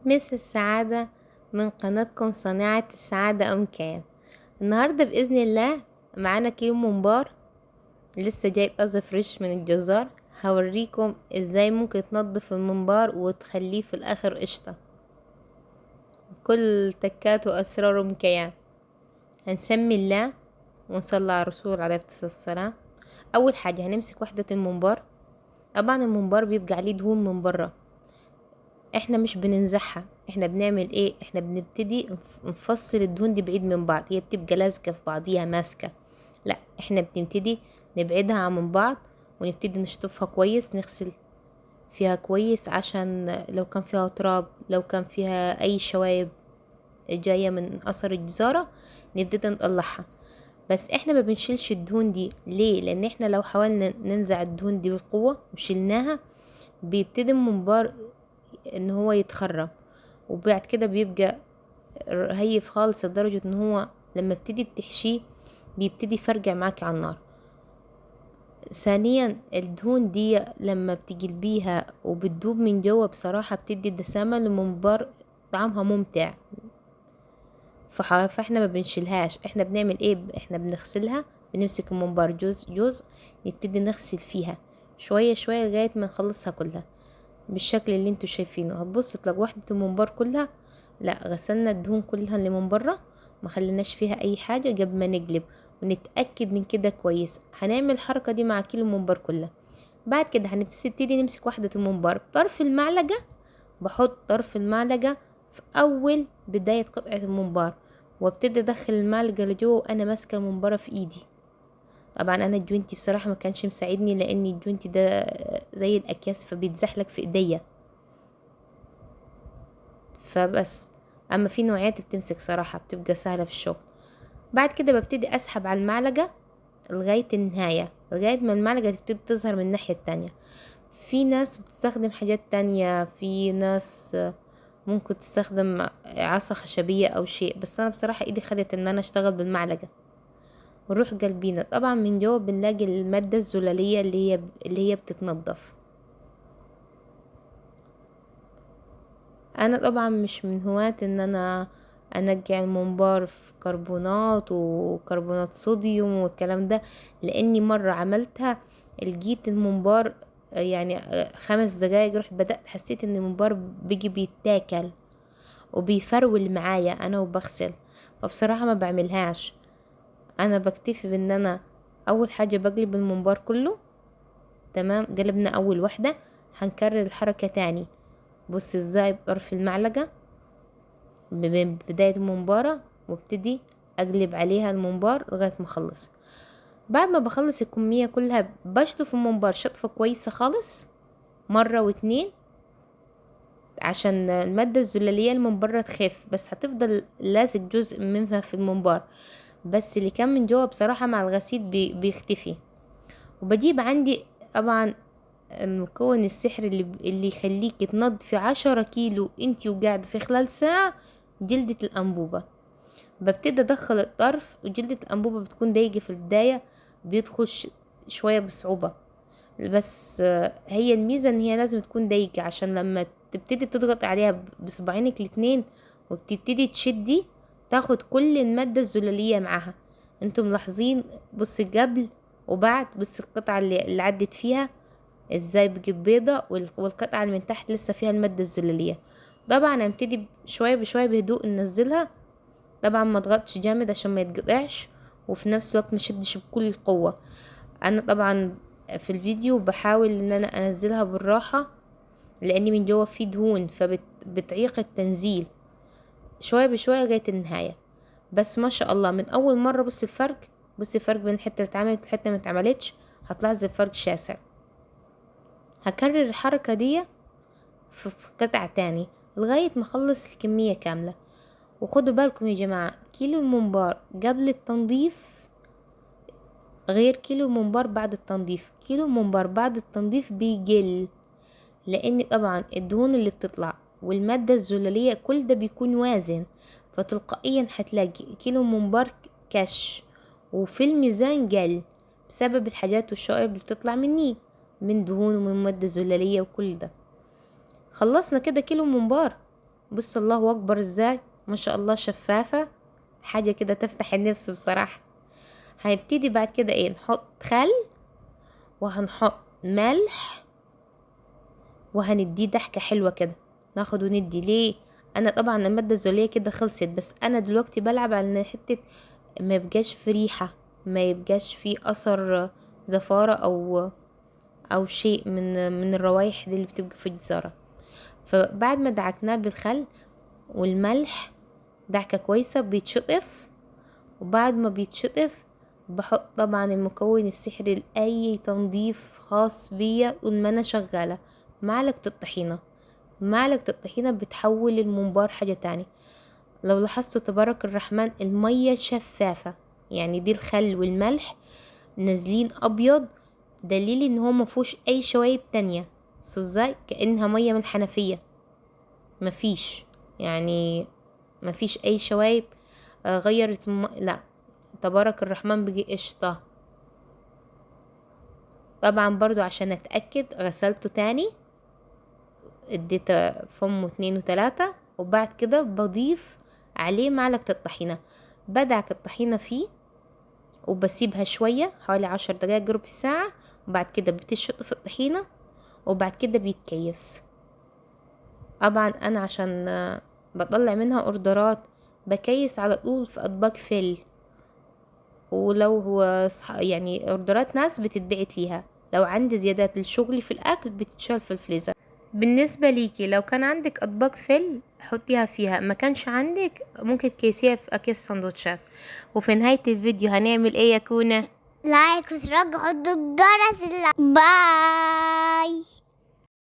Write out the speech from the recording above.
مس السعادة من قناتكم صناعة السعادة كان. النهاردة بإذن الله معانا كيلو ممبار لسه جاي طازة فريش من الجزار. هوريكم ازاي ممكن تنضف الممبار وتخليه في الاخر قشطة. كل تكات واسرار كيان. هنسمي الله ونصلي على الرسول عليه الصلاة والسلام. اول حاجة هنمسك وحدة الممبار. طبعا الممبار بيبقى عليه دهون من بره، احنا مش بننزعها، احنا بنعمل ايه؟ احنا بنبتدي نفصل الدهون دي بعيد من بعض، هي بتبقى لازقه في بعضيها ماسكه. لا، احنا بنبتدي نبعدها عن بعض ونبتدي نشطفها كويس، نغسل فيها كويس عشان لو كان فيها تراب، لو كان فيها اي شوايب جايه من اثر الجزاره نبتدي نطلعها. بس احنا ما بنشيلش الدهون دي ليه؟ لان احنا لو حاولنا ننزع الدهون دي بالقوه وشلناها بيبتدي الممبار ان هو يتخرم، وبعد كده بيبقى هيف خالص لدرجة ان هو لما بتدي بتحشيه بيبتدي يفرجع معاكي على النار. ثانيا الدهون دي لما بتجلبيها وبتدوب من جوه بصراحة بتدي دسامة للممبار، طعمها ممتع. فاحنا ما بنشيلهاش، احنا بنعمل ايه؟ احنا بنغسلها، بنمسك الممبار جزء جزء، نبتدي نغسل فيها شوية شوية لغاية ما نخلصها كلها بالشكل اللي انتوا شايفينه. هتبص تلاقي وحدة الممبار كلها، لا غسلنا الدهون كلها اللي من بره، ما خليناش فيها اي حاجة قبل ما نقلب، ونتأكد من كده كويس. هنعمل الحركة دي مع كيلو الممبار كلها. بعد كده هنبتدي نمسك وحدة الممبار بطرف المعلقة، بحط طرف المعلقة في اول بداية قطعة الممبار، وابتدي ادخل المعلقة لجوه وانا ماسكة الممبار في ايدي. طبعا انا الجوينتي بصراحة ما كانش مساعدني، لان الجوينتي ده زي الاكياس فبيتزحلق في ايديا. فبس، اما في نوعيات بتمسك صراحة بتبقى سهلة في الشغل. بعد كده ببتدي اسحب على المعلقة لغاية النهاية، لغاية ما المعلقة تبتدي تظهر من الناحية التانية. في ناس بتستخدم حاجات تانية، في ناس ممكن تستخدم عصا خشبية او شيء، بس انا بصراحة ايدي خدت ان انا اشتغل بالمعلقة. ونروح قلبينا طبعا من جوه بنلاقي المادة الزلالية اللي هي بتتنضف. انا طبعا مش من هواة ان انا انقع الممبار في كربونات وكربونات صوديوم والكلام ده، لاني مرة عملتها لقيت الممبار يعني 5 دقايق رحت بدأت حسيت ان الممبار بيجي بيتاكل وبيفرول معايا انا وبغسل. فبصراحة ما بعملهاش، انا بكتفي بان انا اول حاجة بقلب الممبار كله. تمام، قلبنا اول واحدة، هنكرر الحركة تاني. بص ازاي بطرف المعلقة من بداية الممبارة، وابتدي اقلب عليها الممبار لغاية ما اخلص. بعد ما بخلص الكمية كلها بشطف الممبار شطفة كويسة خالص مرة واتنين، عشان المادة الزلالية اللي من بره تخف، بس هتفضل لازق جزء منها في الممبار، بس اللي كان من جوه بصراحة مع الغسيل بيختفي. وبجيب عندي طبعا المكون السحري اللي يخليك تنضفي 10 كيلو انتي وقاعدة في خلال ساعة: جلدة الأنبوبة. ببتدي ادخل الطرف، وجلدة الأنبوبة بتكون ضيقة في البداية، بيدخل شوية بصعوبة. بس هي الميزة ان هي لازم تكون ضيقة عشان لما تبتدي تضغط عليها بصباعينك الاتنين وبتبتدي تشدي تاخد كل المادة الزلالية معاها. انتم ملاحظين؟ بص قبل وبعد، بص القطعة اللي عدت فيها ازاي بقت بيضة، والقطعة اللي من تحت لسه فيها المادة الزلالية. طبعا هنبتدي شوية بشوية بهدوء ننزلها، طبعا ما اضغطش جامد عشان ما يتقطعش، وفي نفس الوقت ما شدش بكل القوة. انا طبعا في الفيديو بحاول ان انا انزلها بالراحة، لاني من جوه في دهون فبتعيق التنزيل. شوية بشوية لغاية النهاية. بس ما شاء الله من اول مرة بص الفرق، بص الفرق بين الحتة اللي اتعملت والحتة ما اتعملتش، هتلاحظ الفرق شاسع. هكرر الحركة دي في قطع تاني لغاية ما اخلص الكمية كاملة. وخدوا بالكم يا جماعة، كيلو الممبار قبل التنظيف غير كيلو ممبار بعد التنظيف. كيلو ممبار بعد التنظيف بيقل، لان طبعا الدهون اللي بتطلع والمادة الزلالية كل ده بيكون وازن، فتلقائيا هتلاقي كيلو ممبار كش، وفي الميزان قل بسبب الحاجات والشوائب اللي بتطلع مني من دهون ومن مادة زلالية وكل ده. خلصنا كده كيلو ممبار. بص الله اكبر ازاي، ما شاء الله، شفافة، حاجة كده تفتح النفس بصراحة. هنبتدي بعد كده ايه، نحط خل وهنحط ملح وهنديه ضحكة حلوة كده، ناخد وندي. ليه؟ انا طبعا المادة الزولية كده خلصت، بس انا دلوقتي بلعب على حتة ما يبقاش في ريحة، ما يبقاش في اثر زفارة او شيء من الروايح دي اللي بتبقى في الجزارة. فبعد ما دعكناه بالخل والملح دعكة كويسة بيتشطف. وبعد ما بيتشطف بحط طبعا المكون السحري لأي تنظيف خاص بيا طول ما انا شغالة، معلقة الطحينة. معلقة الطحينة بتحول الممبار حاجة تاني. لو لاحظتوا تبارك الرحمن المية شفافة، يعني دي الخل والملح نازلين ابيض، دليل ان هو مفهوش اي شوايب تانية. بصوا ازاي كأنها مية من حنفية، مفيش يعني مفيش اي شوايب غيرت لا، تبارك الرحمن بيجي قشطة. طبعا برضو عشان اتأكد غسلته تاني، اديت فمه 2 و3، وبعد كده بضيف عليه معلقة الطحينة، بدعك الطحينة فيه وبسيبها شوية حوالي 10 دقايق ربع ساعة، وبعد كده بتشط في الطحينة، وبعد كده بيتكيس. طبعا انا عشان بطلع منها اوردرات بكيس على طول في اطباق فل، ولو هو يعني اوردرات ناس بتتبعت ليها، لو عندي زيادات لشغلي في الاكل بتتشال في الفريزر. بالنسبة ليكي لو كان عندك اطباق فل حطيها فيها، ما كانش عندك ممكن تكيسيها في اكياس سندوتشات. وفي نهاية الفيديو هنعمل ايه يا كونا؟ لايك واشتراك وحطوا الجرس. باي.